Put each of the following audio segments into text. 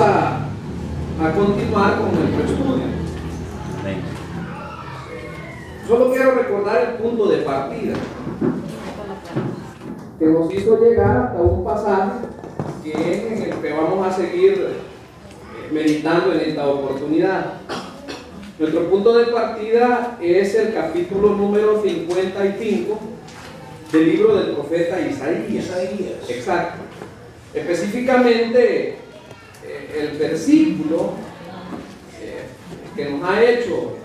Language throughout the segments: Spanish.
a continuar con nuestro estudio. Solo quiero recordar el punto de partida que nos hizo llegar hasta un pasaje que es en el que vamos a seguir meditando en esta oportunidad. Nuestro punto de partida es el capítulo número 55 del libro del profeta Isaías. Exacto. Específicamente el versículo que nos ha hecho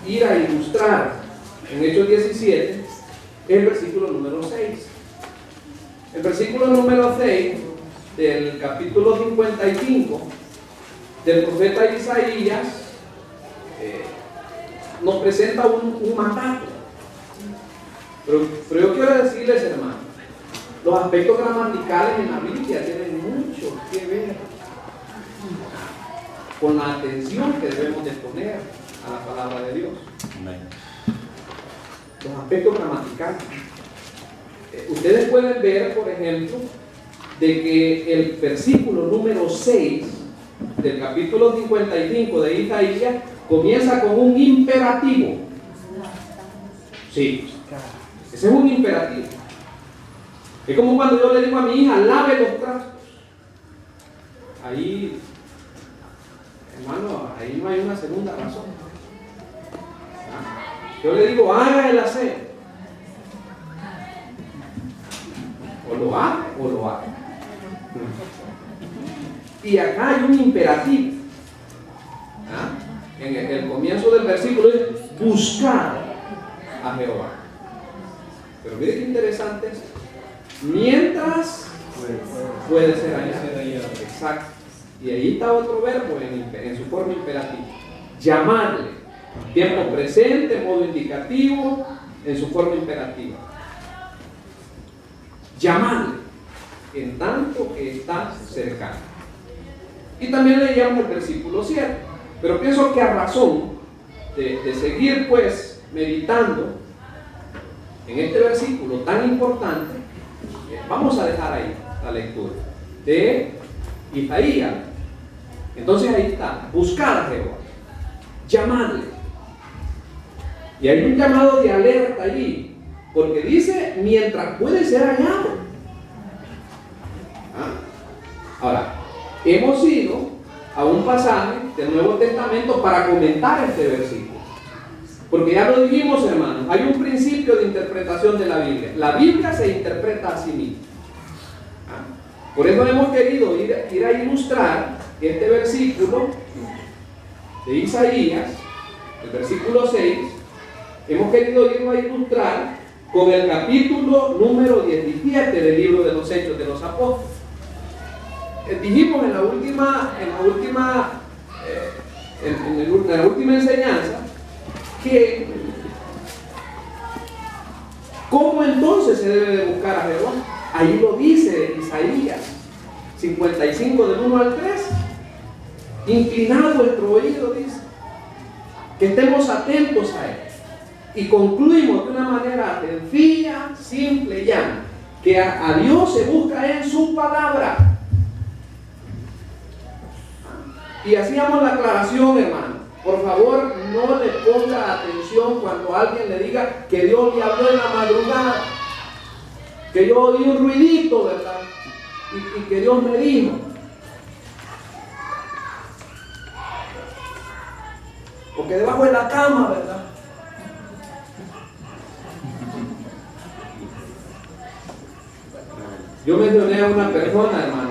ir a ilustrar en Hechos 17 es el versículo número 6. El versículo número 6 del capítulo 55 del profeta Isaías nos presenta un mandato. Pero yo quiero decirles, hermanos, los aspectos gramaticales en la Biblia tienen mucho que ver con la atención que debemos de poner a la palabra de Dios. Los aspectos gramaticales. Ustedes pueden ver, por ejemplo, de que el versículo número 6 del capítulo 55 de Isaías comienza con un imperativo. Sí, ese es un imperativo. Es como cuando yo le digo a mi hija, lave los trastos. Ahí, hermano, ahí no hay una segunda razón. Yo le digo, haga el aseo. O lo haga o lo haga. Y acá hay un imperativo. En el comienzo del versículo dice, buscar a Jehová. Pero mire qué interesante es. Mientras puede ser hallado. Exacto. Y ahí está otro verbo en su forma imperativa. Llamarle. Tiempo presente, modo indicativo, en su forma imperativa. Llamarle, en tanto que está cercano. Y también leíamos el versículo 7. Pero pienso que a razón de seguir pues meditando en este versículo tan importante, vamos a dejar ahí la lectura de Isaías. Entonces ahí está, buscar a Jehová, llamarle. Y hay un llamado de alerta allí, porque dice, mientras puede ser hallado. Ahora, hemos ido a un pasaje del Nuevo Testamento para comentar este versículo. Porque ya lo dijimos, hermanos, hay un principio de interpretación de la Biblia. La Biblia se interpreta a sí misma. Por eso hemos querido ir a ilustrar este versículo de Isaías, el versículo 6. Hemos querido irlo a ilustrar con el capítulo número 17 del libro de los Hechos de los Apóstoles. Dijimos en la última enseñanza que ¿cómo entonces se debe de buscar a Jehová? Ahí lo dice Isaías 55 del 1 al 3. Inclinad vuestro oído, dice, que estemos atentos a él. Y concluimos de una manera sencilla, simple y llana, que a Dios se busca en su palabra. Y hacíamos la aclaración, hermano. Por favor, no le ponga atención cuando alguien le diga que Dios le habló en la madrugada, que yo oí un ruidito, ¿verdad? Y que Dios me dijo. O que debajo de la cama, ¿verdad? Yo mencioné a una persona, hermano,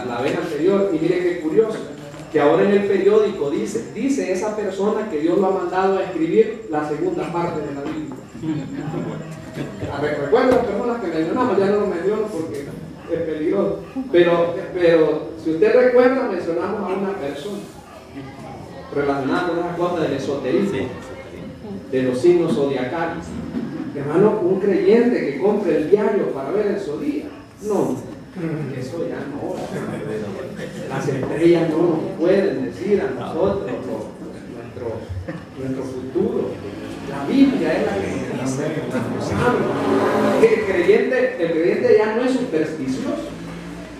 la vez anterior, y mire qué curioso, que ahora en el periódico dice esa persona que Dios lo ha mandado a escribir la segunda parte de la Biblia. Recuerda las personas que mencionamos, ya no lo menciono porque es peligroso, pero si usted recuerda, mencionamos a una persona relacionada con una cosa del esoterismo, de los signos zodiacales. Hermano, un creyente que compre el diario para ver el zodíaco, no, eso ya no. Las estrellas no nos pueden decir a nosotros nuestro futuro. La Biblia es la que nos dice. El creyente ya no es supersticioso.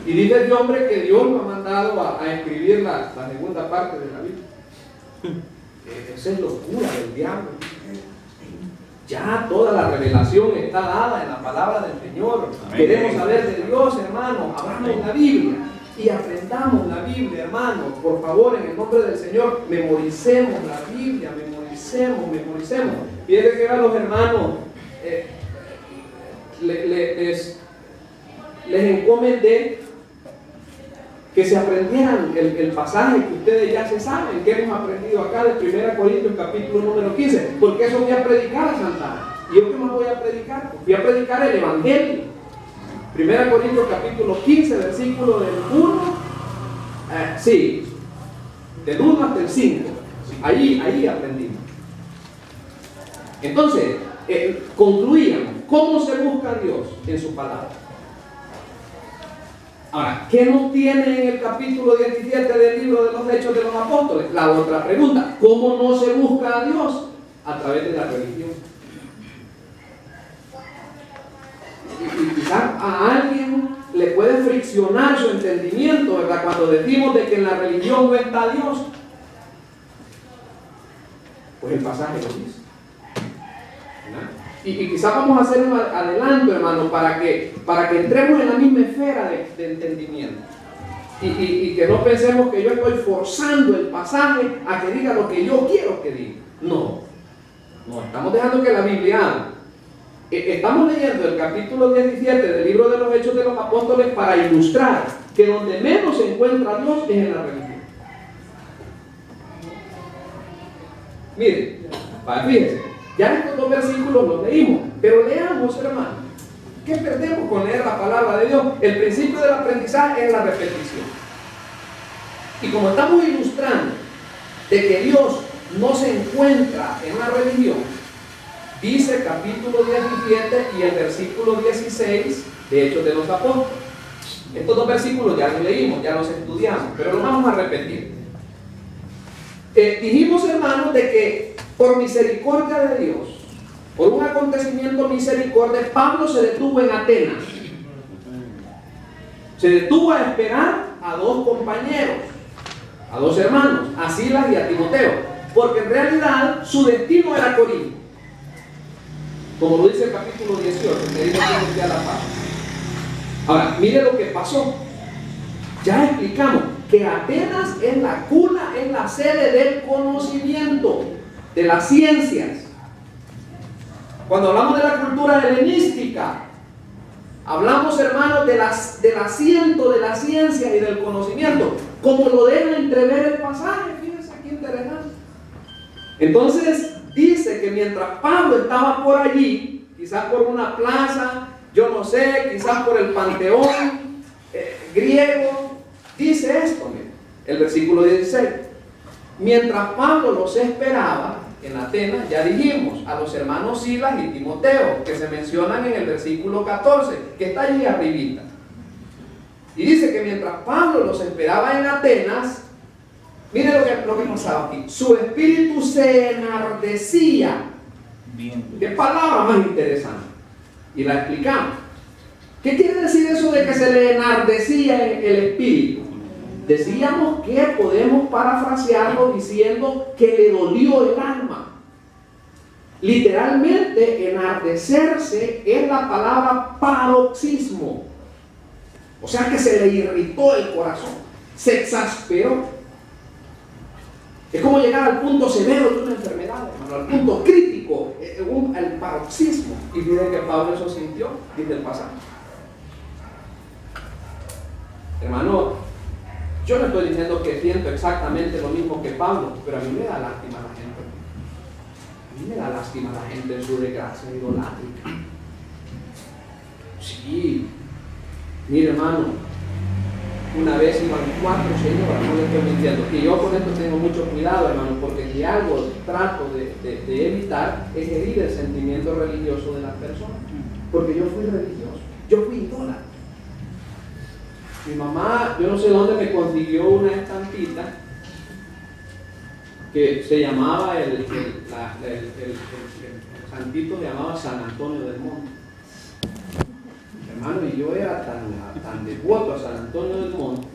Y dice este hombre que Dios lo ha mandado a escribir la segunda parte de la Biblia. Esa es locura del diablo. Ya toda la revelación está dada en la palabra del Señor. Amén. Queremos saber de Dios, hermano. Abramos la Biblia y aprendamos la Biblia, hermano. Por favor, en el nombre del Señor, memoricemos la Biblia, memoricemos. Fíjense que a los hermanos les encomendé que se aprendieran el pasaje que ustedes ya se saben, que hemos aprendido acá de 1 Corintios capítulo número 15, porque eso voy a predicar a Santa Ana. ¿Y yo qué más voy a predicar? Voy a predicar el Evangelio. 1 Corintios capítulo 15, versículo del 1, del 1 hasta el 5. Ahí aprendimos. Entonces, concluíamos, ¿cómo se busca a Dios en su palabra? Ahora, ¿qué nos tiene en el capítulo 17 del libro de los Hechos de los Apóstoles? La otra pregunta, ¿cómo no se busca a Dios? A través de la religión. Y quizás a alguien le puede friccionar su entendimiento, ¿verdad? Cuando decimos de que en la religión no está Dios. Pues el pasaje lo dice. ¿Verdad? Y quizás vamos a hacer un adelanto, hermano, para que entremos en la misma esfera de entendimiento. Y que no pensemos que yo estoy forzando el pasaje a que diga lo que yo quiero que diga. No, estamos dejando que la Biblia hable. Estamos leyendo el capítulo 17 del libro de los Hechos de los Apóstoles para ilustrar que donde menos se encuentra Dios es en la religión. Miren, fíjense, ya estos dos versículos los leímos, pero leamos, hermano. ¿Qué perdemos con leer la palabra de Dios? El principio del aprendizaje es la repetición. Y como estamos ilustrando de que Dios no se encuentra en la religión, dice el capítulo 17 y el versículo 16 de Hechos de los Apóstoles. Estos dos versículos ya los leímos, ya los estudiamos, pero los vamos a repetir. Dijimos, hermanos, de que por misericordia de Dios, por un acontecimiento misericordia, Pablo se detuvo en Atenas. Se detuvo a esperar a dos compañeros, a dos hermanos, a Silas y a Timoteo, porque en realidad su destino era Corinto. Como lo dice el capítulo 18, que dice que a la paz. Ahora, mire lo que pasó. Ya explicamos que Atenas es la cuna, es la sede del conocimiento, de las ciencias. Cuando hablamos de la cultura helenística, hablamos, hermanos, del asiento de la ciencia y del conocimiento, como lo debe entrever el pasaje. Fíjense qué interesante. Entonces, dice que mientras Pablo estaba por allí, quizás por una plaza, yo no sé, quizás por el panteón griego, dice esto, miren, el versículo 16. Mientras Pablo los esperaba en Atenas, ya dijimos, a los hermanos Silas y Timoteo, que se mencionan en el versículo 14, que está allí arribita. Y dice que mientras Pablo los esperaba en Atenas, mire lo que pasaba aquí. Su espíritu se enardecía. Bien. Qué palabra más interesante. Y la explicamos. ¿Qué quiere decir eso de que se le enardecía el espíritu? Decíamos que podemos parafrasearlo diciendo que le dolió el alma. Literalmente, enardecerse es la palabra paroxismo. O sea que se le irritó el corazón, se exasperó. Es como llegar al punto severo de una enfermedad, hermano, al punto crítico, el paroxismo. Y miren que Pablo eso sintió, dice el pasaje. Hermano, yo no estoy diciendo que siento exactamente lo mismo que Pablo, pero a mí me da lástima a la gente. A mí me da lástima a la gente en su desgracia idolátrica. Sí, mire, hermano, una vez iban 4 señoras, no le estoy mintiendo, y yo con esto tengo mucho cuidado, hermano, porque si algo trato de evitar es herir el sentimiento religioso de las personas, porque yo fui religioso, yo fui idólatra. Mi mamá, yo no sé dónde me consiguió una estampita que se llamaba, el santito se llamaba San Antonio del Monte. hermano, y yo era tan devoto a San Antonio del Monte.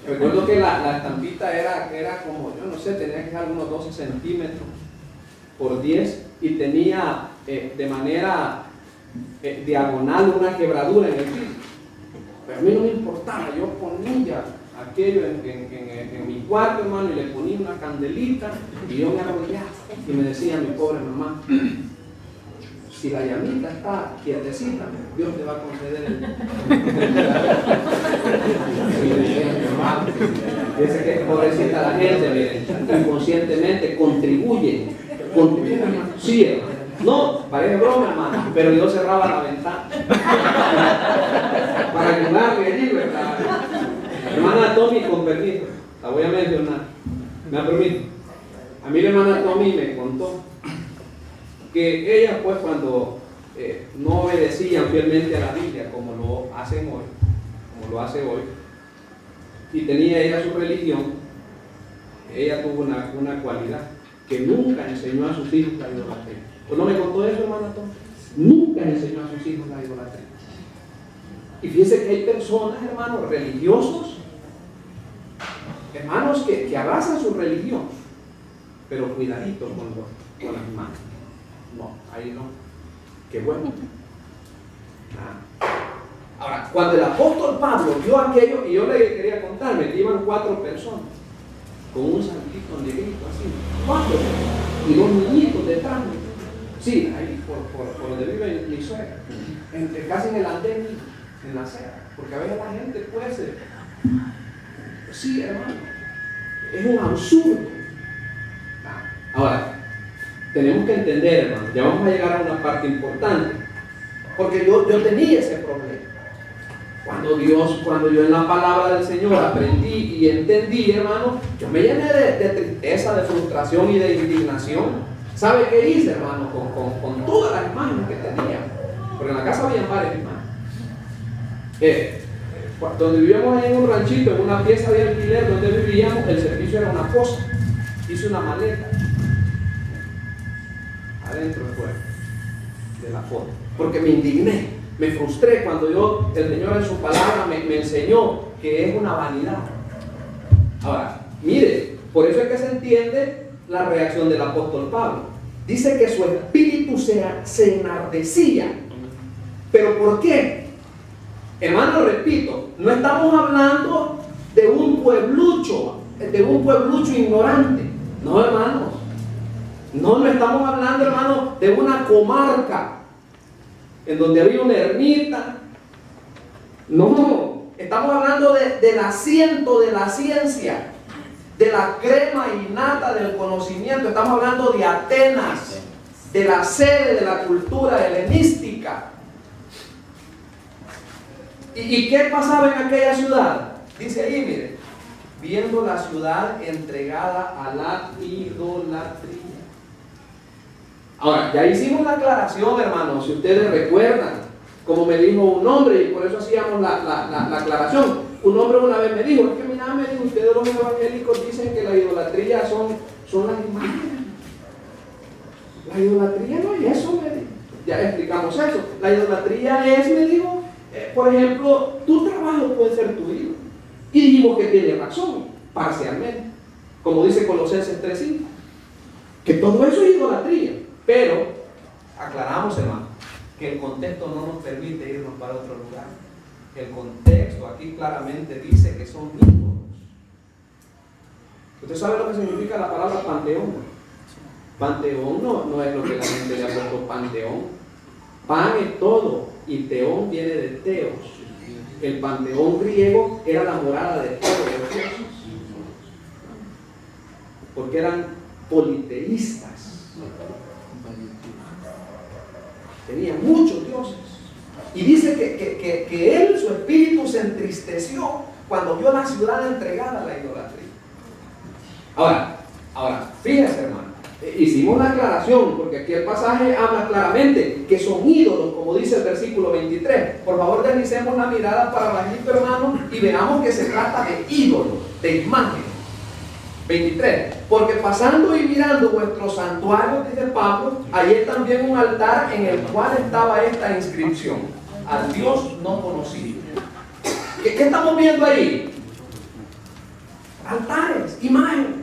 Recuerdo que la estampita era como, yo no sé, tenía que ser algunos 12 centímetros por 10 y tenía de manera diagonal una quebradura en el piso. Pero a mí no me importaba, yo ponía aquello en mi cuarto, hermano, y le ponía una candelita y yo me arrodillaba y me decía mi pobre mamá, si la llamita está quietecita, Dios te va a conceder el... Dice que pobrecita la gente, miren, inconscientemente contribuye, hermano. Sí, hermano. No, parece broma, hermano, pero yo cerraba la ventana para ayudarle allí, ¿verdad? Hermana Tommy, con permiso, la voy a mencionar, me permite. A mí la hermana Tommy me contó que ella, pues, cuando no obedecían fielmente a la Biblia como lo hace hoy, y tenía ella su religión, ella tuvo una cualidad, que nunca enseñó a sus hijos la idolatría. ¿Pues no me contó eso, hermana Tom? Nunca enseñó a sus hijos la idolatría. Y fíjese que hay personas, hermanos, religiosos, hermanos que abrazan su religión, pero cuidadito con las manos. No, ahí no. Qué bueno. Ahora, cuando el apóstol Pablo vio aquello, y yo le quería contarme que iban 4 personas con un santito negrito así, 4, y 2 niñitos detrás. Sí, ahí por donde vive mi suegra, casi en el andén, en la acera, porque a veces la gente puede ser. Sí, hermano, es un absurdo. Ahora, tenemos que entender, hermano, ya vamos a llegar a una parte importante, porque yo tenía ese problema. Cuando yo en la palabra del Señor aprendí y entendí, hermano, yo me llené de tristeza, de frustración y de indignación. ¿Sabe qué hice, hermano? Con todas las imágenes que tenía, porque en la casa había varias imágenes. Donde vivíamos en un ranchito, en una pieza de alquiler donde vivíamos, el servicio era una fosa. Hice una maleta adentro de la fosa, porque me indigné, me frustré cuando el Señor en su palabra me enseñó que es una vanidad. Ahora, mire, por eso es que se entiende la reacción del apóstol Pablo. Dice que su espíritu se enardecía. ¿Pero por qué? Hermano, repito, no estamos hablando de un pueblucho ignorante. No, hermanos. No estamos hablando, hermano, de una comarca en donde había una ermita. No, estamos hablando del asiento de la ciencia, de la crema innata del conocimiento. Estamos hablando de Atenas, de la sede de la cultura helenística. ¿Y qué pasaba en aquella ciudad? Dice ahí, mire, viendo la ciudad entregada a la idolatría. Ahora, ya hicimos la aclaración, hermanos, si ustedes recuerdan, como me dijo un hombre, y por eso hacíamos la aclaración. Un hombre una vez me dijo, es que mira, me dijo, ustedes los evangélicos dicen que la idolatría son las imágenes. La idolatría no es eso, me dijo. Ya explicamos eso. La idolatría es, me dijo, por ejemplo, tu trabajo puede ser tu ídolo. Y dijimos que tiene razón, parcialmente. Como dice Colosenses 3:5, que todo eso es idolatría. Pero, aclaramos, hermano, que el contexto no nos permite irnos para otro lugar. El contexto aquí claramente dice que son ídolos. ¿Usted sabe lo que significa la palabra panteón? Panteón no es lo que la gente le ha puesto panteón. Pan es todo y teón viene de teos. El panteón griego era la morada de todos los dioses, porque eran politeístas. Tenía muchos dioses. Y dice que él, su espíritu, se entristeció cuando vio la ciudad entregada a la idolatría. Ahora, fíjense, hermano, hicimos la aclaración, porque aquí el pasaje habla claramente que son ídolos, como dice el versículo 23. Por favor, deslicemos la mirada para bajito, hermano, y veamos que se trata de ídolos, de imágenes. 23. Porque pasando y mirando vuestros santuarios, dice Pablo, hay también un altar en el cual estaba esta inscripción: al Dios no conocido. ¿Qué estamos viendo ahí? Altares, imágenes.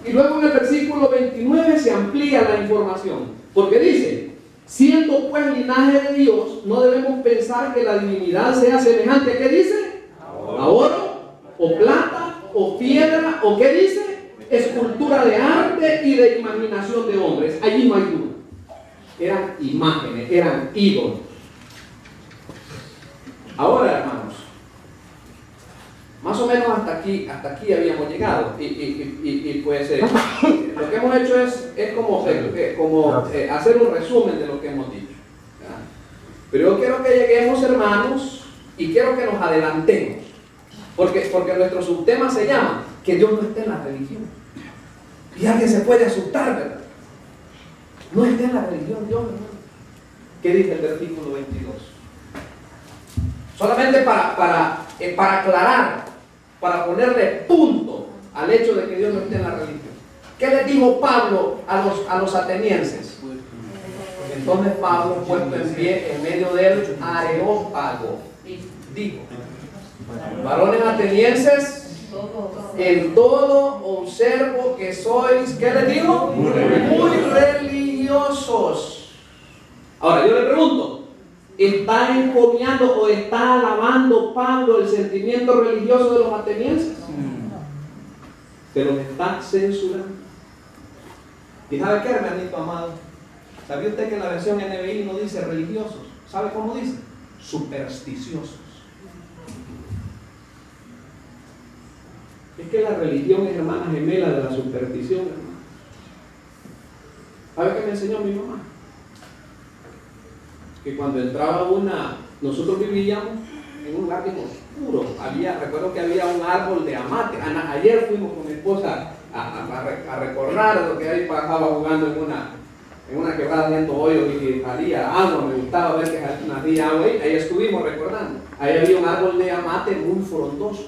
Y luego en el versículo 29 se amplía la información, porque dice: siendo pues linaje de Dios, no debemos pensar que la divinidad sea semejante. ¿Qué dice? A oro, o plata, o piedra, o ¿qué dice? Escultura de arte y de imaginación de hombres. Allí no hay duda. Eran imágenes, eran ídolos. Ahora, hermanos, más o menos hasta aquí habíamos llegado. Y pues lo que hemos hecho es como hacer un resumen de lo que hemos dicho. ¿Verdad? Pero yo quiero que lleguemos, hermanos, y quiero que nos adelantemos. Porque nuestro subtema se llama que Dios no esté en la religión. Y alguien se puede asustar, ¿verdad? No esté en la religión Dios, hermano. ¿Qué dice el versículo 22? Solamente para aclarar, para ponerle punto al hecho de que Dios no esté en la religión. ¿Qué les dijo Pablo a los atenienses? Entonces Pablo, puesto en pie en medio del Areópago, dijo: varones atenienses, en todo observo que sois, ¿qué les digo? Muy religiosos. Ahora yo le pregunto, ¿está encomiando o está alabando Pablo el sentimiento religioso de los atenienses? Se los está censurando. ¿Y sabe qué, hermanito amado? ¿Sabía usted que en la versión NBI no dice religiosos? ¿Sabe cómo dice? Supersticiosos. Es que la religión es hermana gemela de la superstición, hermano. ¿Sabe qué me enseñó mi mamá? Que cuando entraba nosotros vivíamos en un lugar bien oscuro. Recuerdo que había un árbol de amate. Ayer fuimos con mi esposa a recordar lo que ahí pasaba jugando en una quebrada haciendo hoyos y que salía agua. Me gustaba ver que nacía agua ahí. Ahí estuvimos recordando. Ahí había un árbol de amate muy frondoso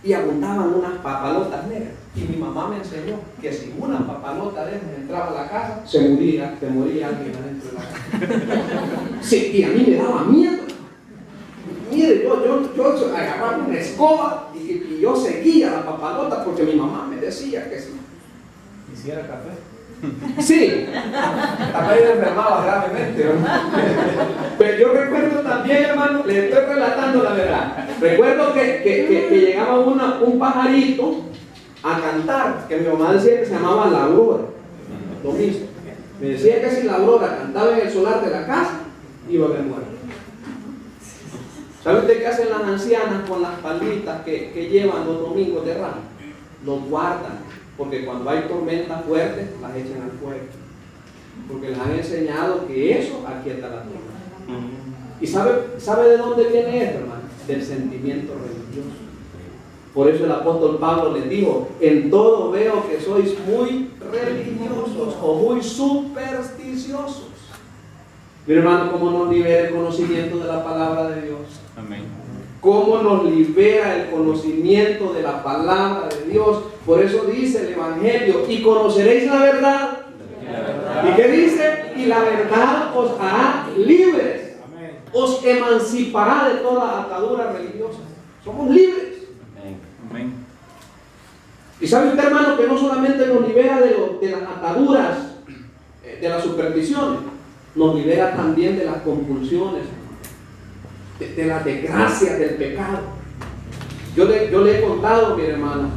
y abundaban unas papalotas negras. Y mi mamá me enseñó que si una papalota de esas entraba a la casa, se moría alguien adentro de la casa. Sí, y a mí me daba miedo. Mire, yo agarraba una escoba y yo seguía la papalota porque mi mamá me decía que si hiciera café. Sí, también me enfermaba gravemente, ¿no? Pero yo recuerdo también, hermano, le estoy relatando la verdad. Recuerdo que llegaba un pajarito a cantar, que mi mamá decía que se llamaba la aurora. Lo mismo. Me decía que si la aurora cantaba en el solar de la casa, iba a haber muerto. ¿Sabe usted qué hacen las ancianas con las palitas que llevan los domingos de ramos? Los guardan. Porque cuando hay tormentas fuertes, las echan al fuego. Porque les han enseñado que eso aquieta la tormenta. ¿Y sabe de dónde viene esto, hermano? Del sentimiento religioso. Por eso el apóstol Pablo les dijo: en todo veo que sois muy religiosos o muy supersticiosos. Mi hermano, ¿cómo nos libera el conocimiento de la palabra de Dios? Amén. ¿Cómo nos libera el conocimiento de la palabra de Dios? Por eso dice el Evangelio: y conoceréis la verdad. ¿Y qué dice? Y la verdad os hará libres. Amén. Os emancipará de toda atadura religiosa. Somos libres. Amén. Y sabe usted, hermano, que no solamente nos libera de las ataduras, de las supersticiones, nos libera también de las compulsiones, de las desgracias del pecado. Yo le he contado, mi hermano,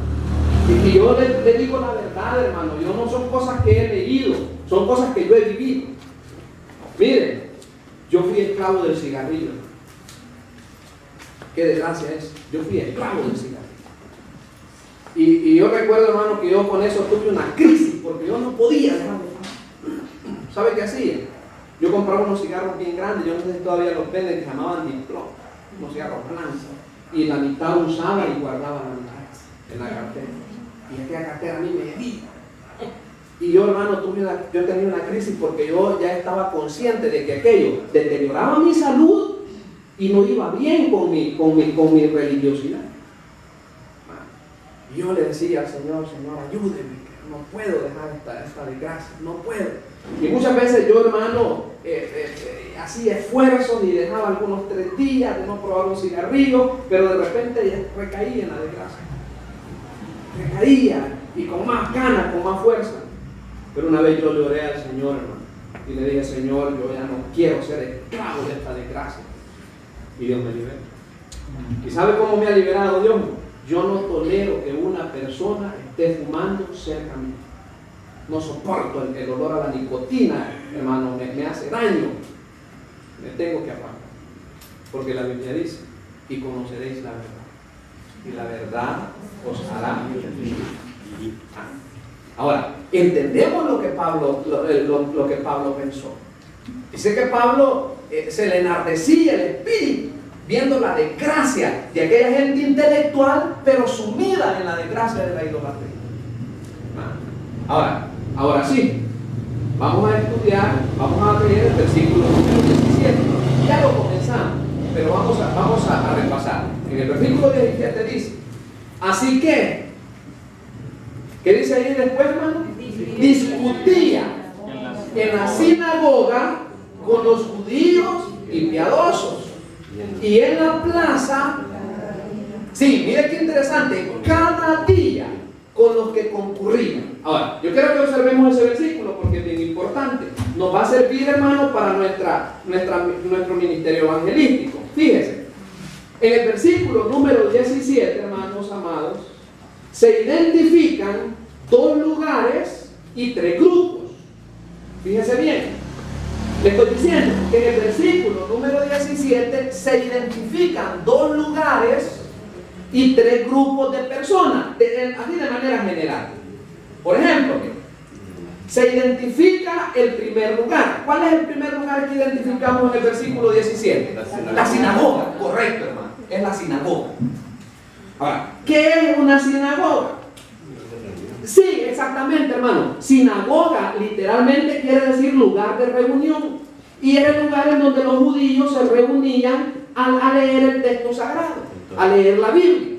y yo le digo la verdad, hermano. Yo no son cosas que he leído, son cosas que yo he vivido. Miren, yo fui esclavo del cigarrillo. Qué desgracia es. Yo fui esclavo del cigarrillo. Y yo recuerdo, hermano, que yo con eso tuve una crisis, porque yo no podía dejarlo. ¿Sabe qué hacía? Yo compraba unos cigarros bien grandes, yo no sé si todavía los venden, que se llamaban Diplom, unos cigarros blancos, y la mitad usaba y guardaba la mitad en la cartera. Y aquella cartera a mí me hería. Y yo, hermano, yo tenía una crisis porque yo ya estaba consciente de que aquello deterioraba mi salud y no iba bien con mi religiosidad. Y yo le decía al Señor: Señor, ayúdeme, no puedo dejar esta desgracia, no puedo. Y muchas veces yo, hermano, hacía esfuerzos y dejaba algunos 3 días de no probar un cigarrillo, pero de repente recaía en la desgracia. Recaía y con más ganas, con más fuerza. Pero una vez yo le oré al Señor, hermano, y le dije: Señor, yo ya no quiero ser esclavo de esta desgracia. Y Dios me liberó. ¿Y sabe cómo me ha liberado Dios? Yo no tolero que una persona esté fumando cerca mío. No soporto el olor a la nicotina, hermano, me hace daño. Me tengo que apartar. Porque la Biblia dice: y conoceréis la verdad, y la verdad os hará libre. Ahora, entendemos lo que Pablo pensó. Dice que Pablo se le enardecía el espíritu viendo la desgracia de aquella gente intelectual, pero sumida en la desgracia de la idolatría. Ahora sí, vamos a estudiar, vamos a leer el versículo 17. Ya lo comenzamos, pero vamos a repasar. En el versículo 17 dice: así que, ¿qué dice ahí después, hermano? Discutía en la sinagoga con los judíos y piadosos, y en la plaza. Sí, mire qué interesante, cada día con los que concurrían. Ahora, yo quiero que observemos ese versículo porque es bien importante. Nos va a servir, hermano, para nuestro ministerio evangelístico. Fíjese, en el versículo número 17, hermanos amados, se identifican 2 lugares y 3 grupos. Fíjese bien, le estoy diciendo que en el versículo número 17 se identifican 2 lugares y 3 grupos de personas, así de manera general. Por ejemplo, se identifica el primer lugar. ¿Cuál es el primer lugar que identificamos en el versículo 17? La sinagoga, correcto, hermano, es la sinagoga. Ahora, ¿qué es una sinagoga? Sí, exactamente, hermano. Sinagoga literalmente quiere decir lugar de reunión, y era el lugar en donde los judíos se reunían a leer el texto sagrado, a leer la Biblia.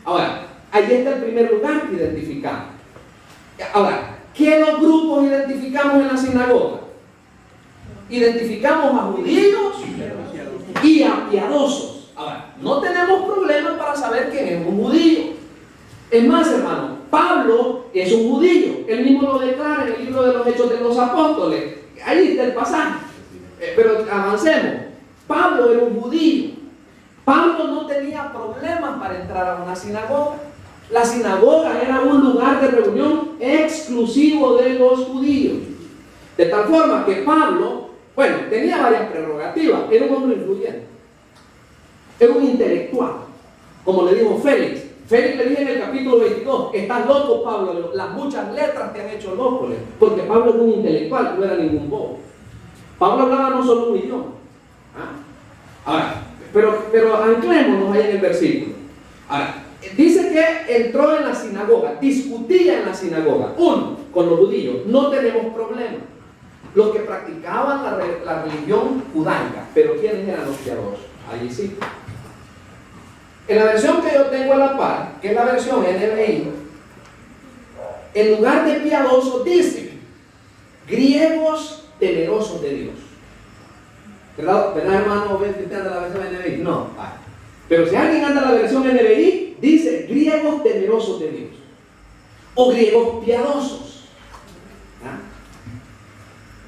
Ahora, ahí está el primer lugar que identificamos. Ahora, ¿qué 2 grupos identificamos en la sinagoga? Identificamos a judíos y a piadosos. Ahora, no tenemos problemas para saber quién es un judío. Es más, hermano, Pablo es un judío. Él mismo lo declara en el libro de los Hechos de los Apóstoles. Ahí está el pasaje. Pero avancemos. Pablo era un judío. Pablo no tenía problemas para entrar a una sinagoga. La sinagoga era un lugar de reunión exclusivo de los judíos. De tal forma que Pablo, tenía varias prerrogativas. Era un hombre influyente. Era un intelectual. Como le dijo Félix. Félix le dije en el capítulo 22: estás loco, Pablo, las muchas letras te han hecho loco. Porque Pablo era un intelectual, no era ningún bobo. Pablo hablaba no solo un idioma. Ahora, pero anclémonos ahí en el versículo. Ahora, dice que entró en la sinagoga, discutía en la sinagoga. 1, con los judíos, no tenemos problema. Los que practicaban la religión judaica, pero ¿quiénes eran los piadosos? Allí sí. En la versión que yo tengo a la par, que es la versión NBI, en lugar de piadosos dice griegos temerosos de Dios. ¿Verdad, hermano? ¿Usted anda la versión NBI? No. Pero si alguien anda la versión NBI, dice griegos temerosos de Dios. O griegos piadosos.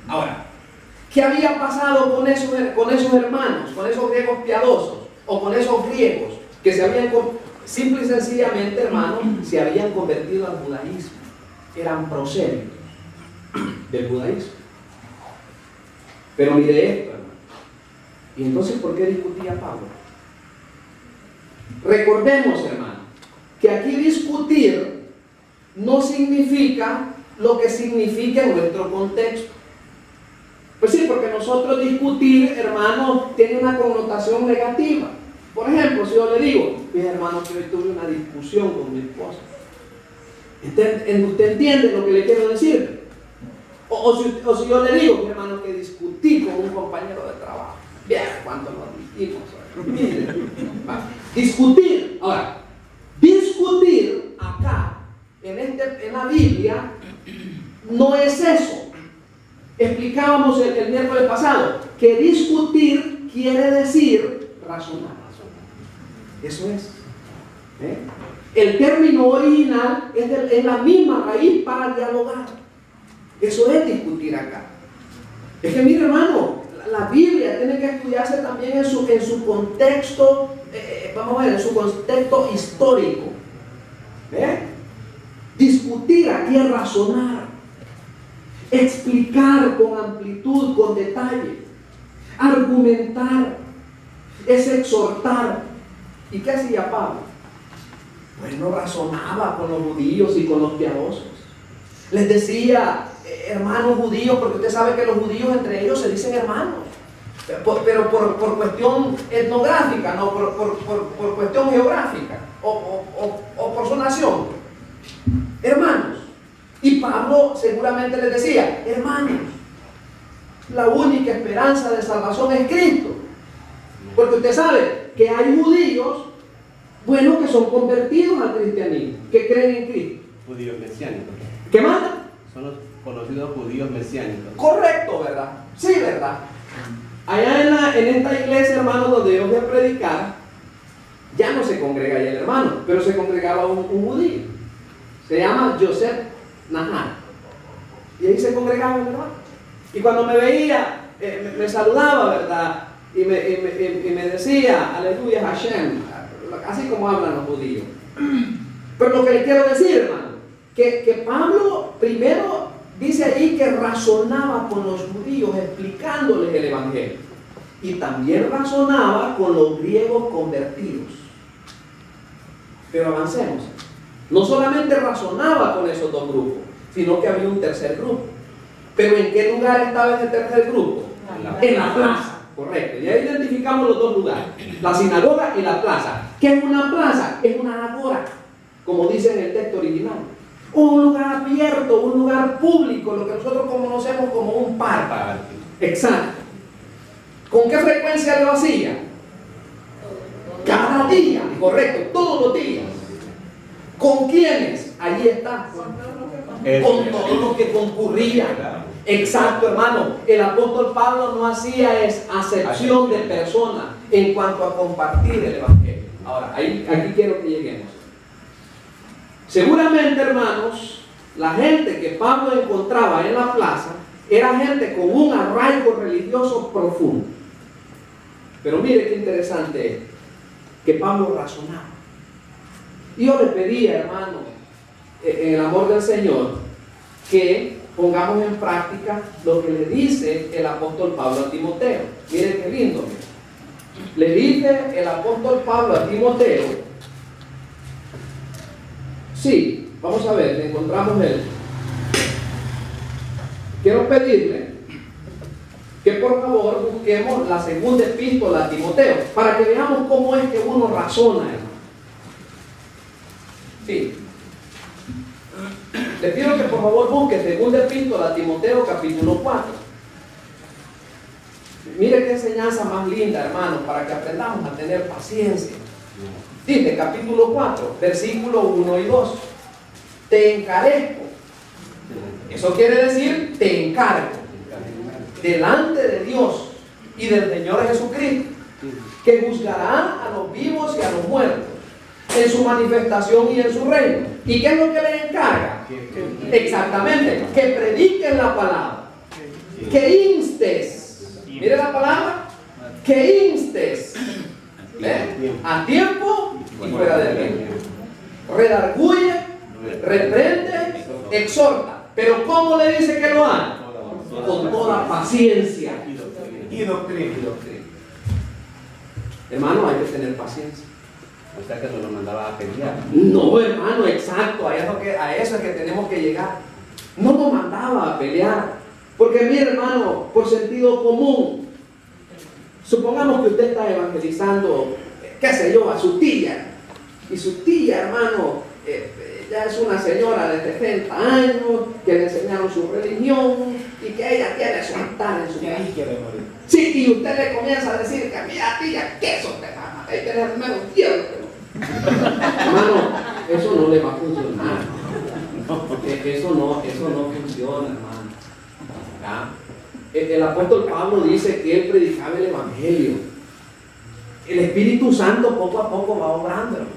Ahora, ¿qué había pasado con esos hermanos, con esos griegos piadosos, o con esos griegos que se habían, simple y sencillamente, hermanos, se habían convertido al judaísmo? Eran prosélitos del judaísmo. Pero mire esto, hermano. ¿Y entonces por qué discutía Pablo? Recordemos, hermano, que aquí discutir no significa lo que significa en nuestro contexto. Pues sí, porque nosotros discutir, hermano, tiene una connotación negativa. Por ejemplo, si yo le digo: mire, hermano, que hoy tuve una discusión con mi esposa. ¿Usted entiende lo que le quiero decir? O si yo le digo: mire, hermano, que discutí con un compañero de trabajo. Bien, ¿cuánto nos discutimos? Discutir. Ahora, discutir acá, en la Biblia no es eso. Explicábamos el miércoles pasado que discutir quiere decir razonar. Eso es. El término original es la misma raíz para dialogar. Eso es discutir acá. Es que mire, hermano, la Biblia tiene que estudiarse también en su contexto, vamos a ver, en su contexto histórico. Discutir aquí es razonar, explicar con amplitud, con detalle, argumentar, es exhortar. ¿Y qué hacía Pablo? Bueno, razonaba con los judíos y con los piadosos. Les decía, hermanos judíos, porque usted sabe que los judíos entre ellos se dicen hermanos, pero por cuestión etnográfica, no por cuestión geográfica o por su nación. Hermanos. Y Pablo seguramente les decía, hermanos, la única esperanza de salvación es Cristo. Porque usted sabe que hay judíos, bueno, que son convertidos al cristianismo, que creen en Cristo. Judíos mesiánicos. ¿Qué manda? Son los conocidos judíos mesiánicos. Correcto, ¿verdad? Sí, ¿verdad? Allá en esta iglesia, hermano, donde yo voy a predicar, ya no se congrega allá el hermano, pero se congregaba un judío. Se llama Joseph Nahar. Y ahí se congregaba el hermano. Y cuando me veía, me saludaba, ¿verdad? Y me decía, aleluya, Hashem, así como hablan los judíos. Pero lo que le quiero decir, hermano, que Pablo primero dice ahí que razonaba con los judíos explicándoles el evangelio. Y también razonaba con los griegos convertidos. Pero avancemos. No solamente razonaba con esos dos grupos, sino que había un tercer grupo. Pero ¿en qué lugar estaba ese tercer grupo? En la plaza. Correcto, ya identificamos los dos lugares, la sinagoga y la plaza. ¿Qué es una plaza? Es una agora, como dice en el texto original. Un lugar abierto, un lugar público, lo que nosotros conocemos como un parque. Exacto. ¿Con qué frecuencia lo hacía? Cada día, correcto, todos los días. ¿Con quiénes? Allí está. Con todos los que concurrían. Exacto, hermano. El apóstol Pablo no hacía acepción de personas en cuanto a compartir el evangelio. Ahora, aquí quiero que lleguemos. Seguramente, hermanos, la gente que Pablo encontraba en la plaza era gente con un arraigo religioso profundo. Pero mire qué interesante es que Pablo razonaba. Y yo le pedía, hermano, en el amor del Señor, que pongamos en práctica lo que le dice el apóstol Pablo a Timoteo. Miren qué lindo. Le dice el apóstol Pablo a Timoteo. Sí, vamos a ver, encontramos él. Quiero pedirle que por favor busquemos la segunda epístola a Timoteo, para que veamos cómo es que uno razona, hermano. Sí. Les pido que por favor busque segunda epístola a Timoteo capítulo 4. Mire qué enseñanza más linda, hermano, para que aprendamos a tener paciencia. Dice capítulo 4, versículos 1 y 2. Te encarezco. Eso quiere decir te encargo. Delante de Dios y del Señor Jesucristo, que juzgará a los vivos y a los muertos en su manifestación y en su reino. ¿Y qué es lo que le encarga? Exactamente, que prediquen la palabra, que instes, mire la palabra, que instes a tiempo y fuera de tiempo, redarguye, reprende, exhorta. Pero ¿cómo le dice que lo haga? Con toda paciencia y doctrina. Hermano, hay que tener paciencia. O sea que no lo mandaba a pelear. No, hermano, exacto, a eso es que tenemos que llegar. No nos mandaba a pelear. Porque mi hermano, por sentido común, supongamos que usted está evangelizando, qué sé yo, a su tía. Y su tía, hermano, ya es una señora de 70 años, que le enseñaron su religión y que ella tiene su altar en su casa. Sí, y usted le comienza a decir que mira tía, que eso te va a tener menos tiempo. Hermano, eso no le va a funcionar. eso no funciona, hermano. ¿Ya? El apóstol Pablo dice que él predicaba el evangelio. El Espíritu Santo poco a poco va obrando, hermano.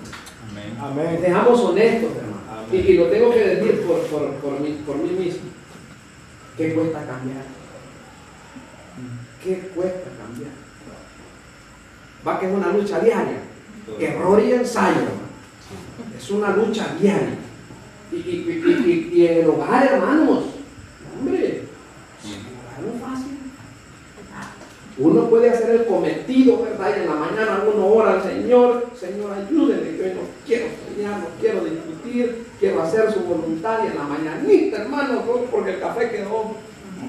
Amén. Seamos honestos, hermano. Amén. Y lo tengo que decir por mí mismo. ¿Qué cuesta cambiar? ¿Qué cuesta cambiar? Va que es una lucha diaria. Error y ensayo, hermano. Es una lucha diaria. Y en el hogar, hermanos, hombre, no es fácil. Uno puede hacer el cometido, ¿verdad? Y en la mañana uno ora al Señor, Señor, ayúdeme, que hoy no quiero pelear, no quiero discutir, quiero hacer su voluntad. Y en la mañanita, hermano, porque el café quedó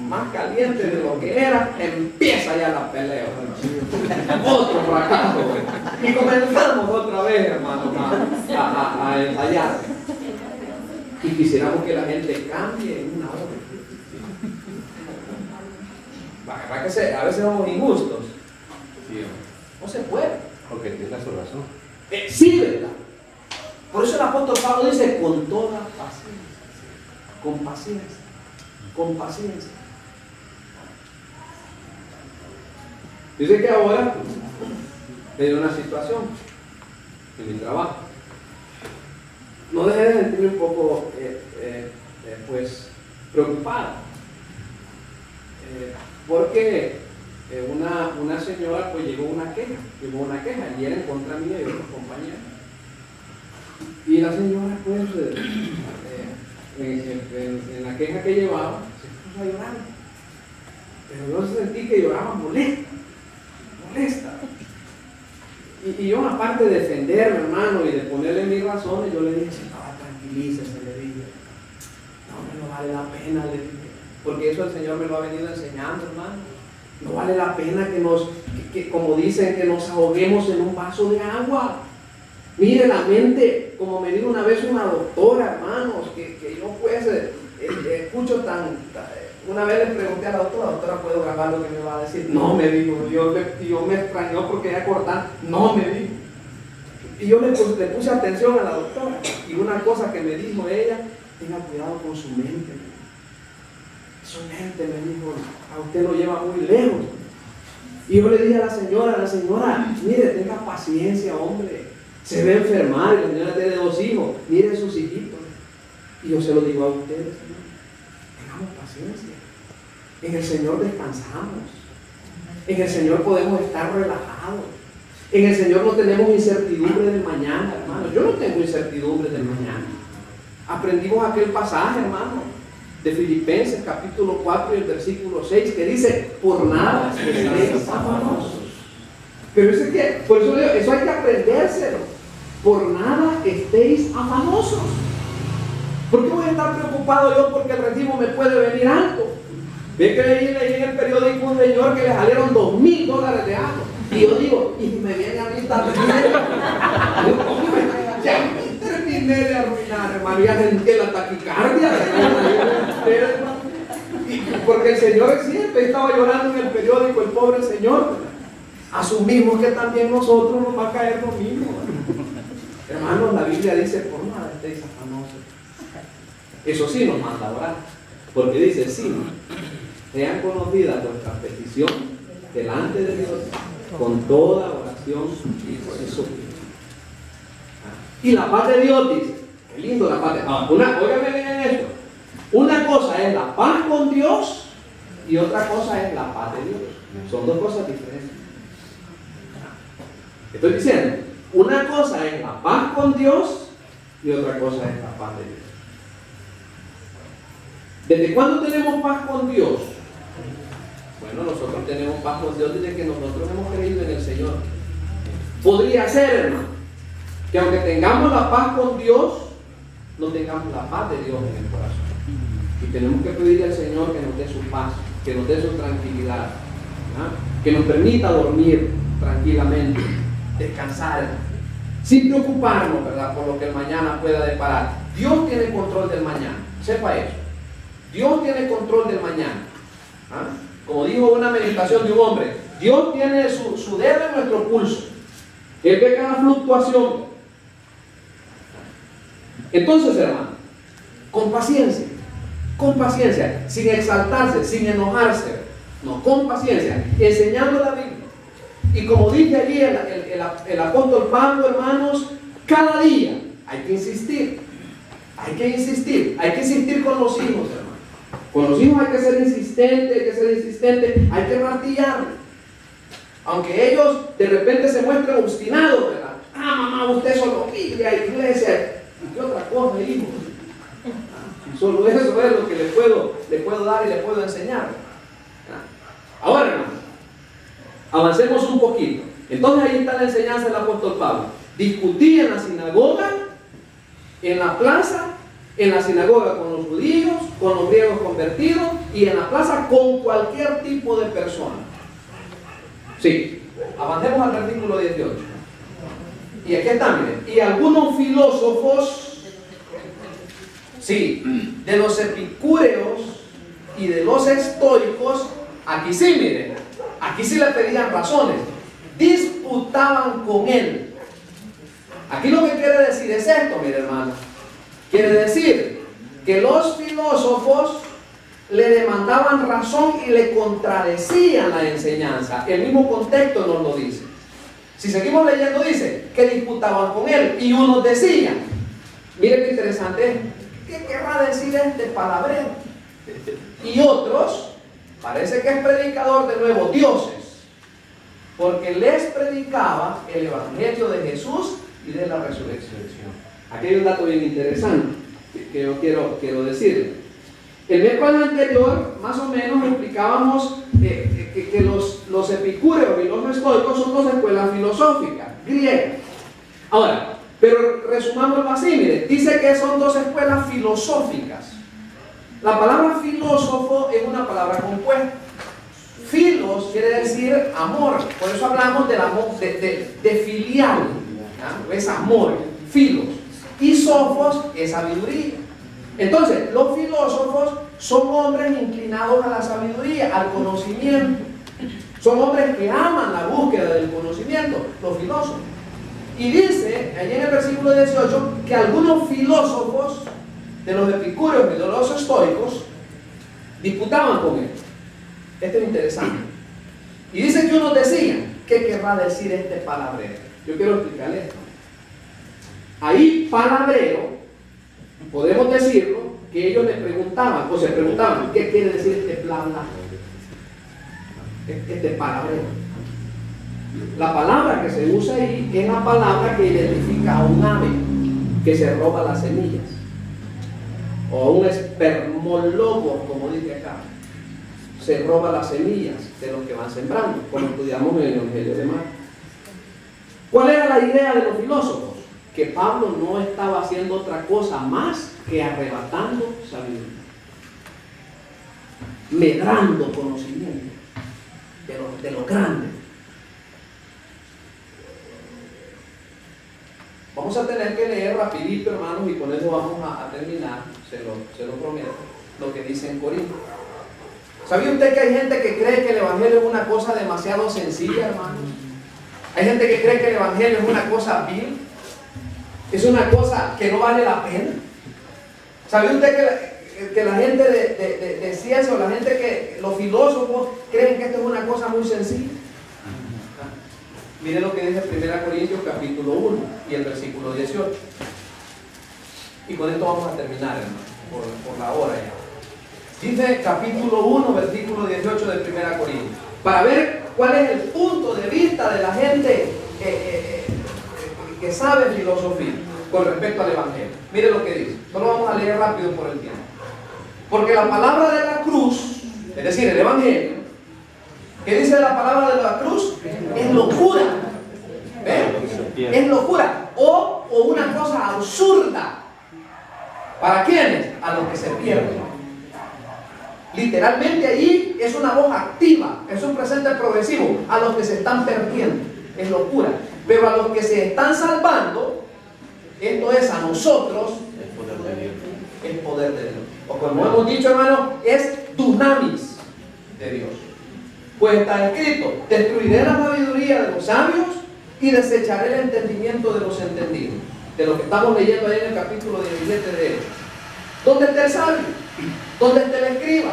más caliente de lo que era, empieza ya la pelea. Otro fracaso. Y comenzamos otra vez, hermano, a ensayar. Y quisiéramos que la gente cambie en una hora. ¿Verdad que a veces somos injustos? Sí, No se puede. porque tenga su razón. Sí, ¿verdad? Por eso el apóstol Pablo dice con toda paciencia. Con paciencia. Con paciencia. Dice que ahora hay una situación en mi trabajo. No dejé de sentirme un poco pues preocupado. Porque una señora pues llegó una queja y era en contra mía y de otros compañeros. Y la señora pues en la queja que llevaba se puso a llorar, pero yo sentí que lloraba molesta. Y yo, aparte de defenderme, hermano, y de ponerle mis razones, yo le dije, señora, tranquilícese, le dije, no vale la pena, le dije, porque eso el Señor me lo ha venido enseñando, hermano. No vale la pena que como dicen, que nos ahoguemos en un vaso de agua. Mire, la mente, como me dijo una vez una doctora, hermanos, que yo pues escucho una vez le pregunté a la doctora, ¿puedo grabar lo que me va a decir? No, me dijo, yo me extrañó porque ya cortar, no, me dijo. Y yo le puse atención a la doctora, y una cosa que me dijo ella, tenga cuidado con su mente. Su mente, me dijo, a usted lo lleva muy lejos. Y yo le dije a la señora, mire, tenga paciencia, hombre. Se ve enfermar, y la señora tiene 2 hijos, mire sus hijitos. Y yo se lo digo a ustedes, tengamos paciencia. En el Señor descansamos. En el Señor podemos estar relajados. En el Señor no tenemos incertidumbre del mañana, hermano. Yo no tengo incertidumbre del mañana. Aprendimos aquel pasaje, hermano, de Filipenses capítulo 4 y el versículo 6, que dice, por nada estéis afanosos. Pero por eso digo, eso hay que aprendérselo. Por nada estéis afanosos. ¿Por qué voy a estar preocupado yo porque el recibo me puede venir alto? Ve que leí en el periódico un señor que le salieron $2,000 de algo. Y yo digo, y me viene a mí también. Ya me terminé de arruinar, hermano. Ya sentí la taquicardia. Porque el Señor siempre estaba llorando en el periódico, el pobre Señor. Asumimos que también nosotros nos va a caer lo mismo. Hermanos, la Biblia dice, por nada estéis afanosos. Eso sí nos manda a orar. Porque dice, sí, sean conocidas vuestras peticiones delante de Dios con toda oración y súplica. Y la paz de Dios dice, qué lindo la paz de Dios. Óigame bien esto. Una cosa es la paz con Dios y otra cosa es la paz de Dios. Son 2 cosas diferentes. Estoy diciendo, una cosa es la paz con Dios y otra cosa es la paz de Dios. ¿Desde cuándo tenemos paz con Dios? Bueno, nosotros tenemos paz con Dios desde que nosotros hemos creído en el Señor. Podría ser, hermano, que aunque tengamos la paz con Dios, no tengamos la paz de Dios en el corazón. Y tenemos que pedirle al Señor que nos dé su paz, que nos dé su tranquilidad, ¿no? Que nos permita dormir tranquilamente, descansar, sin preocuparnos, ¿verdad?, por lo que el mañana pueda deparar. Dios tiene control del mañana, sepa eso. Dios tiene control del mañana. Como dijo una meditación de un hombre, Dios tiene su dedo en nuestro pulso. Él ve cada fluctuación. Entonces, hermano, con paciencia, con paciencia, sin exaltarse, sin enojarse, no, con paciencia, enseñando la Biblia. Y como dice allí el apóstol Pablo, hermanos, cada día hay que insistir, hay que insistir con los hijos, hermanos. Con los hijos hay que ser insistente, hay que martillarle. Aunque ellos de repente se muestren obstinados, ¿verdad? Ah, mamá, usted solo Biblia, iglesia, ¿y qué otra cosa, hijo? Y solo eso es lo que le puedo dar y le puedo enseñar. Ahora, hermanos, avancemos un poquito. Entonces ahí está la enseñanza del apóstol Pablo. Discutía en la sinagoga, en la plaza, en la sinagoga con los judíos, con los griegos convertidos y en la plaza con cualquier tipo de persona. Sí, avancemos al versículo 18. Y aquí está, miren. Y algunos filósofos, sí, de los epicúreos y de los estoicos, aquí sí, miren, aquí sí le pedían razones, disputaban con él. Aquí lo que quiere decir es esto, mire hermano. Quiere decir que los filósofos le demandaban razón y le contradecían la enseñanza. El mismo contexto nos lo dice. Si seguimos leyendo, dice que disputaban con él y unos decían, mire qué interesante, ¿qué querrá decir este palabrero? Y otros, parece que es predicador de nuevos dioses, porque les predicaba el evangelio de Jesús y de la resurrección. Aquí hay un dato bien interesante que yo quiero decirle. El miércoles anterior, más o menos, explicábamos que los epicúreos y los estoicos son dos escuelas filosóficas griegas. Ahora, pero resumámoslo así, mire, dice que son dos escuelas filosóficas. La palabra filósofo es una palabra compuesta. Filos quiere decir amor, por eso hablamos del amor de filial, ¿ya? Es amor, filos. Y sofos es sabiduría. Entonces, los filósofos son hombres inclinados a la sabiduría, al conocimiento. Son hombres que aman la búsqueda del conocimiento, los filósofos. Y dice, allí en el versículo 18, que algunos filósofos de los epicúreos y de los estoicos disputaban con él. Esto es interesante. Y dice que unos decían, ¿qué querrá decir este palabrero? Yo quiero explicarle esto. Ahí, palabrero, podemos decirlo, que ellos le preguntaban, o se preguntaban, ¿qué quiere decir este bla bla? Este palabrero. La palabra que se usa ahí es la palabra que identifica a un ave que se roba las semillas, o a un espermólogo, como dice acá, se roba las semillas de los que van sembrando, como estudiamos en el Evangelio de Marcos. ¿Cuál era la idea de los filósofos? Que Pablo no estaba haciendo otra cosa más que arrebatando sabiduría, medrando conocimiento de lo grande. Vamos a tener que leer rapidito, hermanos, y con eso vamos a terminar, se lo prometo, lo que dice en Corinto. ¿Sabía usted que hay gente que cree que el Evangelio es una cosa demasiado sencilla, hermanos? Hay gente que cree que el Evangelio es una cosa vil, es una cosa que no vale la pena. ¿Sabía usted que la gente de ciencia, o la gente que, los filósofos, creen que esto es una cosa muy sencilla? Mire lo que dice 1 Corintios capítulo 1 y el versículo 18. Y con esto vamos a terminar, hermano, por la hora ya. Dice capítulo 1, versículo 18 de 1 Corintios. Para ver cuál es el punto de vista de la gente que sabe filosofía con respecto al Evangelio. Mire lo que dice. Solo vamos a leer rápido por el tiempo. Porque la palabra de la cruz, es decir, el Evangelio, ¿qué dice la palabra de la cruz? Es locura. ¿Ve? Es locura. O una cosa absurda. ¿Para quiénes? A los que se pierden. Literalmente allí es una voz activa, es un presente progresivo. A los que se están perdiendo, es locura. Pero a los que se están salvando, esto es a nosotros, el poder de Dios. O como hemos dicho, hermano, es dunamis de Dios. Pues está escrito: destruiré la sabiduría de los sabios y desecharé el entendimiento de los entendidos. De lo que estamos leyendo ahí en el capítulo 17 de Hechos. ¿Dónde está el sabio? ¿Dónde está el escriba?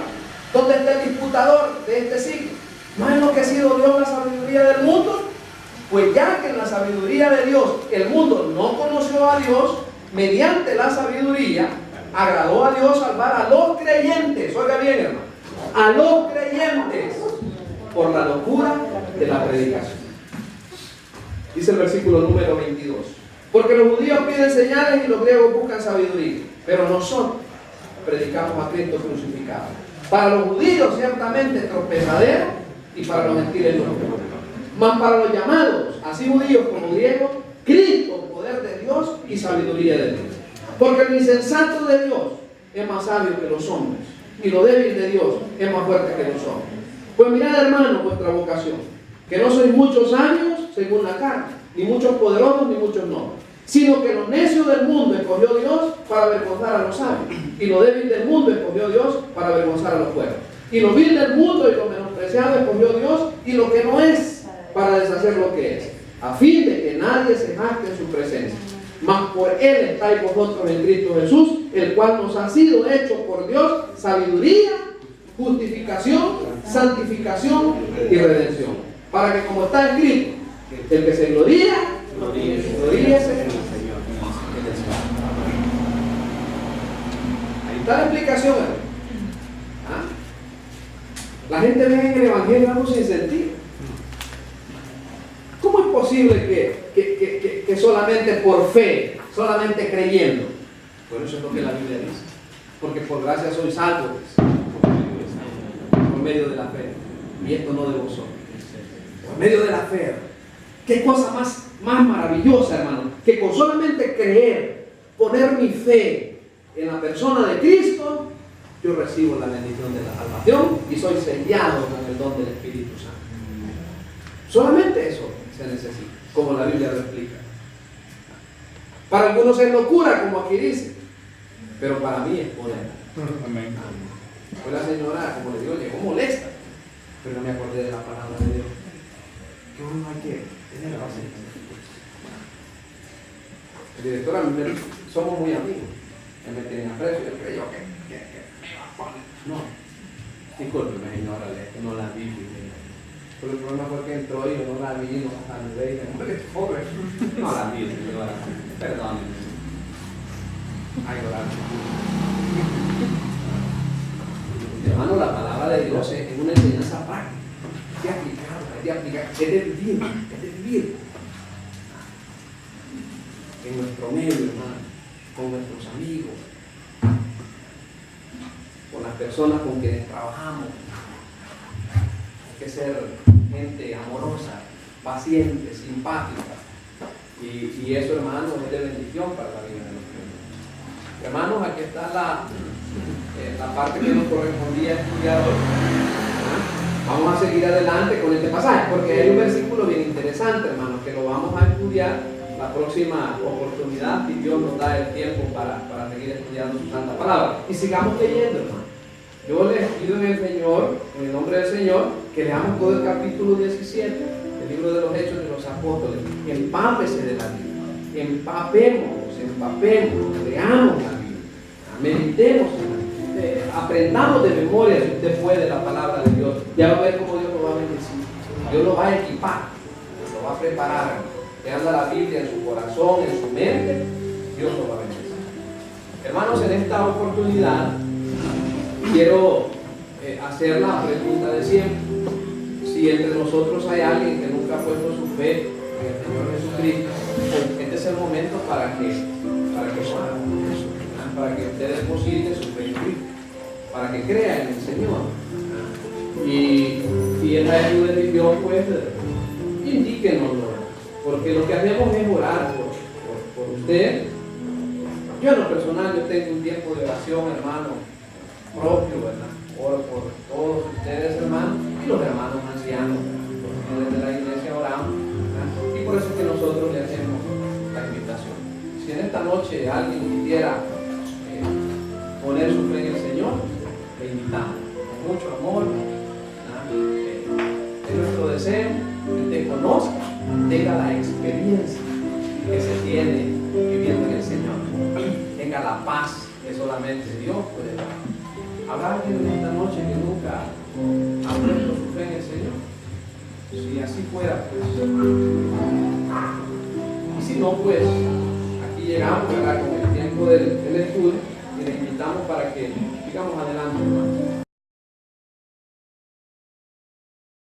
¿Dónde está el disputador de este siglo? ¿No ha enloquecido Dios la sabiduría del mundo? Pues ya que en la sabiduría de Dios el mundo no conoció a Dios, mediante la sabiduría agradó a Dios salvar a los creyentes. Oiga bien, hermano, a los creyentes por la locura de la predicación. Dice el versículo número 22. Porque los judíos piden señales y los griegos buscan sabiduría, pero nosotros predicamos a Cristo crucificado. Para los judíos ciertamente tropezadero y para los gentiles no. Mas para los llamados, así judíos como griegos, Cristo, poder de Dios y sabiduría de Dios. Porque el insensato de Dios es más sabio que los hombres, y lo débil de Dios es más fuerte que los hombres. Pues mirad, hermanos, vuestra vocación, que no sois muchos sabios según la carne, ni muchos poderosos, ni muchos nobles, sino que lo necio del mundo escogió Dios para avergonzar a los sabios, y lo débil del mundo escogió Dios para avergonzar a los fuertes, y lo vil del mundo y lo menospreciado escogió Dios, y lo que no es, para deshacer lo que es, a fin de que nadie se jacte en su presencia. Mas por Él estáis vosotros en Cristo Jesús, el cual nos ha sido hecho por Dios sabiduría, justificación, santificación y redención. Para que, como está escrito, el que se gloría, gloríese en el Señor. Ahí está la explicación, hermano. ¿Ah? La gente ve en el Evangelio algo sin sentido. ¿Cómo es posible que solamente por fe, solamente creyendo? Por eso es lo que la Biblia dice. Porque por gracia sois salvos por medio de la fe. Y esto no de vosotros. Por medio de la fe. ¿Qué cosa más maravillosa, hermano? Que con solamente creer, poner mi fe en la persona de Cristo, yo recibo la bendición de la salvación y soy sellado con el don del Espíritu Santo. Solamente eso se necesita, como la Biblia lo explica. Para algunos es locura, como aquí dice, pero para mí es poder. Amén. Fue la señora, como le digo, llegó molesta, pero no me acordé de la palabra de Dios. Que uno hay que tener la base. El director, a mí somos muy amigos. Él me tiene aprecio, yo creo que me va a poner. No, discúlpeme, señora, no la vi. Pero el problema fue que entró y yo no la vi, no la saludé y dije, hombre, pobre. No la vi, señora. Perdónenme. Ay, gracias. Hermano, la palabra de Dios es una enseñanza práctica. Es de aplicar, es de vivir. En nuestro medio, hermano, con nuestros amigos, con las personas con quienes trabajamos. Hay que ser gente amorosa, paciente, simpática. Y eso, hermano, es de bendición para la vida de los creyentes. Hermanos, aquí está la parte que nos correspondía estudiar hoy. Vamos a seguir adelante con este pasaje, porque hay un versículo bien interesante, hermanos, que lo vamos a estudiar la próxima oportunidad, si Dios nos da el tiempo para seguir estudiando su santa palabra. Y sigamos leyendo, hermano. Yo les pido en el Señor, en el nombre del Señor, que leamos todo el capítulo 17 del libro de los Hechos de los Apóstoles. Empápese de la Biblia, empapémonos, leamos la Biblia, meditemos en la Biblia, aprendamos de memoria, si usted puede, la palabra de Dios. Ya va a ver cómo Dios lo va a bendecir. Dios lo va a equipar, lo va a preparar. Que anda la Biblia en su corazón, en su mente, Dios lo va a bendecir. Hermanos, en esta oportunidad quiero hacer la pregunta de siempre. Si entre nosotros hay alguien que nunca ha puesto su fe en el Señor Jesucristo, este es el momento para que lo haga, para que usted deposite su fe en Cristo, para que crea en el Señor. Y en la ayuda de Dios, pues, indíquenoslo, porque lo que hacemos es orar por usted. Yo en lo personal, yo tengo un tiempo de oración, hermano, propio, ¿verdad? Oro por todos ustedes, hermanos, y los hermanos ancianos, porque desde la iglesia oramos, ¿verdad? Y por eso es que nosotros le hacemos la invitación. Si en esta noche alguien quisiera poner su fe en el Señor, le invitamos con mucho amor, es nuestro deseo que usted conozca, tenga la experiencia que se tiene viviendo en el Señor, tenga la paz que solamente Dios puede dar. ¿Habrá alguien en esta noche que nunca ha puesto su fe en el Señor? Si así fuera, pues. Y si no, pues, aquí llegamos, ¿verdad?, con el tiempo del estudio y les invitamos para que sigamos adelante, hermanos.